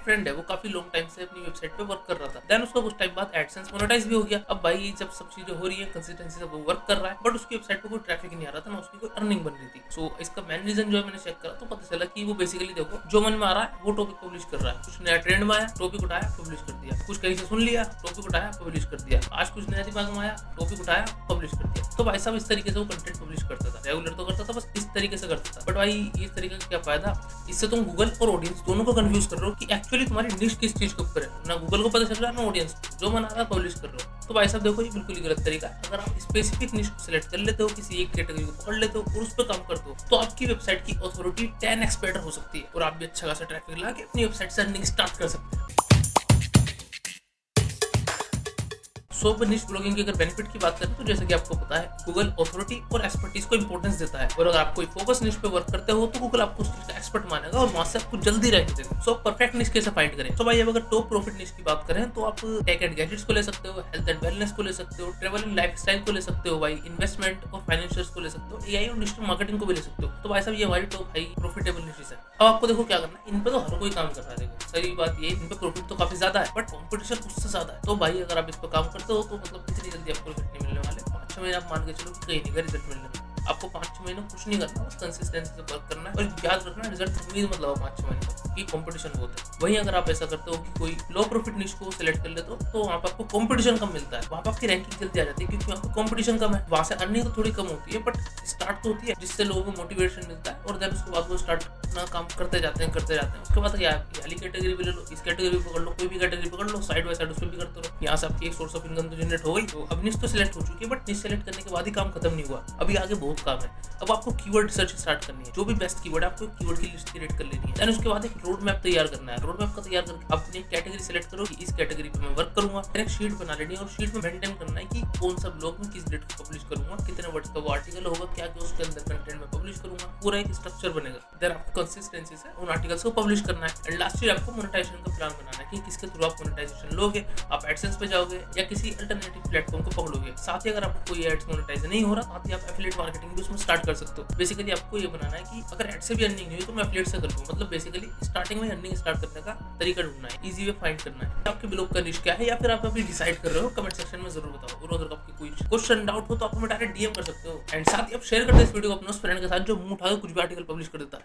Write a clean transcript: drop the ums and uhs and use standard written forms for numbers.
Friend है, वो काफी लॉन्ग टाइम से अपनी वेबसाइट पे वर्क कर रहा था। देन उसका कुछ टाइम बाद एडसेंस मोनेटाइज भी हो गया। अब भाई जब सब चीजें हो रही है, कंसिस्टेंसी से वो वर्क कर रहा है, बट उसकी वेबसाइट पे कोई ट्रैफिक नहीं आ रहा था, ना उसकी कोई अर्निंग बन रही थी। सो इसका मेन रीजन जो है, मैंने चेक करा तो पता चला कि वो बेसिकली देखो जो मन में आ रहा है वो टॉपिक पब्लिश कर रहा है। कुछ नया ट्रेंड में आया, टॉपिक उठाया, पब्लिश कर दिया। कुछ कहीं से सुन लिया, टॉपिक उठाया, पब्लिश कर दिया। आज कुछ नया दिमाग में आया, टॉपिक उठाया, पब्लिश कर दिया। तो भाई साहब इस तरीके से वो कंटेंट पब्लिश करता था। रेगुलर तो करता था, बस इस तरीके से करता था। बट भाई इस तरीके का क्या फायदा, इससे तुम गूगल और ऑडियंस दोनों को कंफ्यूज कर रहे हो कि एक्चुअली तुम्हारी निश किस चीज के ऊपर है। ना गूगल को पता चल रहा है, ना ऑडियंस को। जो मन आ रहा है पब्लिश कर रहे हो। तो भाई साहब देखो, ये बिल्कुल ही गलत तरीका है। अगर आप स्पेसिफिक निश को सिलेक्ट कर लेते हो, किसी एक कैटेगरी को पकड़ लेते हो और उस पर काम करते हो, तो आपकी वेबसाइट की अथॉरिटी 10x बेटर हो सकती है और आप भी अच्छा खासा ट्रैफिक ला के अपनी वेबसाइट से अर्निंग स्टार्ट कर सकते हैं। सो निश ब्लॉगिंग की अगर बेनिफिट की बात करें तो जैसे कि आपको पता है, गूगल अथॉरिटी और एक्सपर्टीज को इंपॉर्टेंस देता है। और अगर आप कोई फोकस निश पे वर्क करते हो तो गूगल आपको उस चीज का एक्सपर्ट मानेगा और वहां से आपको जल्दी रैंक देगा। सो परफेक्ट निश कैसे फाइंड करें। तो भाई अब अगर टॉप प्रॉफिट निश की बात करें तो आप टेक एंड गैजेट्स को ले सकते हो, हेल्थ एंड वेलनेस को ले सकते हो, ट्रेवल एंड लाइफस्टाइल को ले सकते हो, भाई इन्वेस्टमेंट और फाइनेंशियल्स को ले सकते हो, एआई और डिजिटल मार्केटिंग को भी ले सकते हो। तो भाई साहब ये हमारी टॉप हाई प्रॉफिटेबल निशेस है। अब आपको देखो क्या करना है, इन पे तो हर कोई काम कर रहा है। देखो सही बात ये, इन पे प्रॉफिट तो काफी ज्यादा है, बट कॉम्पिटिशन उससे ज्यादा है। तो भाई अगर आप इस पे काम करते हो तो मतलब इतनी जल्दी आपको रिजल्ट नहीं मिलने वाले। 5-6 महीने आप मान के चलो कि कहीं नहीं का रिजल्ट मिलने वाला। आपको 5-6 महीने कुछ नहीं करना, बस कंसिस्टेंसी से वर्क करना है। और याद रखना, रिजल्ट उम्मीद मतलब 5-6 महीने तक कि कंपटीशन बहुत है। वहीं अगर आप ऐसा करते हो कि कोई लो प्रॉफिट निश को सिलेक्ट कर लेते हो, तो वहाँ पर आपको कंपटीशन कम मिलता है। वहाँ पर आपकी रैंकिंग जल्दी आ जाती है क्योंकि वहाँ पर कंपटीशन कम है। वहाँ से अर्निंग तो थोड़ी कम होती है, बट स्टार्ट तो होती है, जिससे लोगों को मोटिवेशन मिलता है। और देन उसके बाद वो स्टार्ट अपना काम करते जाते हैं। उसके बाद क्या, वाली कैटेगरी भी ले लो, इस कैटेगरी पकड़ लो, कोई भी कैटेगरी पकड़ लो, साइड बाय साइड उस पर भी करते रहो। यहाँ से आपकी एक सोर्स ऑफ इनकम तो जनरेट हो गई। तो अब निश तो सिलेक्ट हो चुकी है, बट निश सिलेक्ट करने के बाद ही काम खत्म नहीं हुआ, अभी आगे बहुत काम है। अब आपको कीवर्ड रिसर्च स्टार्ट करनी है। जो भी बेस्ट कीवर्ड है, आपको कीवर्ड की लिस्ट क्रिएट कर लेनी है। देन उसके बाद एक रोड मैप तैयार करना है। रोड मैप का तैयार करके अपनी कैटेगरी सिलेक्ट करो कि इस कैटेगरी पे मैं वर्क करूंगा। फिर एक शीट बना लेनी है और शीट में मेंटेन करना है कि कौन सा ब्लॉग में किस डेट को पब्लिश करूंगा, कितने वर्ड्स का वो आर्टिकल होगा, क्या क्या उसके अंदर कंटेंट में पब्लिश करूंगा। पूरा एक स्ट्रक्चर बनेगा। देन आपको कंसिस्टेंसी से उन आर्टिकल्स को पब्लिश करना है। एंड लास्ट ईयर आपको मोनेटाइजेशन का प्लान बनाना है कि किसके थ्रू आप मोनेटाइजेशन लोगे। आप एडसेंस पे जाओगे या किसी अल्टरनेटिव प्लेटफॉर्म को पकड़ोगे। साथ ही अगर आपको कोई एड्स मोनेटाइज नहीं हो रहा, साथ ही आप एफिलिएट मार्केटिंग भी उसमें स्टार्ट कर सकते हो। बेसिकली आपको ये बनाना है कि अगर एड से भी अर्निंग नहीं हुई तो मैं एफिलिएट से कर लूँ। मतलब बेसिकली स्टार्टिंग में अर्निंग स्टार्ट करने का तरीका ढूंढना है, इजी वे फाइंड करना है। आपके ब्लॉग का निश क्या है, या फिर आप अभी डिसाइड कर रहे हो, कमेंट सेक्शन में जरूर बताओ। और अगर आपकी कोई क्वेश्चन डाउट हो तो आप हमें डायरेक्ट डीएम कर सकते हो। एंड साथ ही आप शेयर करते हैं इस वीडियो को अपने उस फ्रेंड के साथ जो मुंह उठा के कुछ भी आर्टिकल पब्लिश कर देता है।